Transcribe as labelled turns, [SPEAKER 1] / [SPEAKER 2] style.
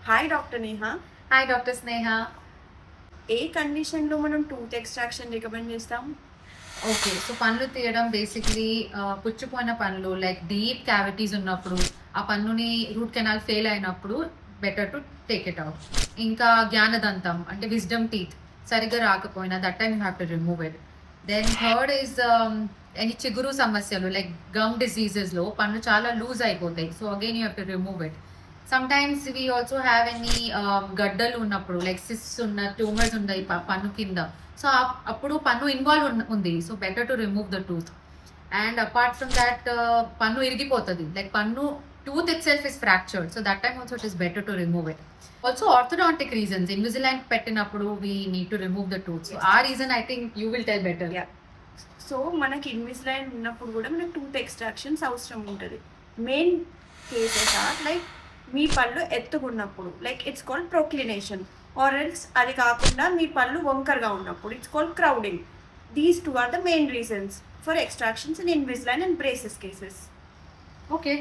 [SPEAKER 1] Hi doctor Neha.
[SPEAKER 2] Hi doctor Sneha.
[SPEAKER 1] ఏ కండిషన్లో మనం టూత్ ఎక్స్ట్రాక్షన్ రికమెండ్ చేస్తాం?
[SPEAKER 2] ఓకే. సో పన్ను తీయడం బేసిక్‌లీ పుచ్చిపోయిన పన్ను లైక్ డీప్ క్యావిటీస్ ఉన్నప్పుడు, ఆ పన్నుని రూట్ కెనాల్ ఫెయిల్ అయినప్పుడు better to take it out. ఇంకా జ్ఞానదంతం అంటే విజ్డమ్ టీత్ సరిగ్గా రాకపోయినా that time you have to remove it. Then third is any చిగురు సమస్యలు లైక్ గమ్ డిసీజెస్‌లో పన్ను చాలా లూజ్ అయిపోతాయి. So again you have to remove it. Sometimes we also have any గడ్డలు ఉన్నప్పుడు లైక్ సిస్ట్స్ ట్యూమర్స్ ఉన్నాయి పన్ను కింద. సో అప్పుడు పన్ను ఇన్వాల్వ్ ఉంది. So better to remove the tooth. And apart from that పన్ను ఇరిగిపోతది. లైక్ పన్ను tooth itself is fractured. So that time also it is better to remove it. Also orthodontic reasons Invisalign పెట్టినప్పుడు we need to remove the tooth. So ఆ reason I think you will tell better.
[SPEAKER 1] So మనకి ఇన్విజిలైన్ ఉన్నప్పుడు కూడా మనకి tooth extractions అవసరం ఉంటుంది. Main cases are like మీ పళ్ళు ఎత్తుకున్నప్పుడు like it's called proclination, or else అది కాకుండా మీ పళ్ళు వంకరగా ఉన్నప్పుడు it's called crowding. These two are the main reasons for extractions in Invisalign and braces cases.
[SPEAKER 2] Okay.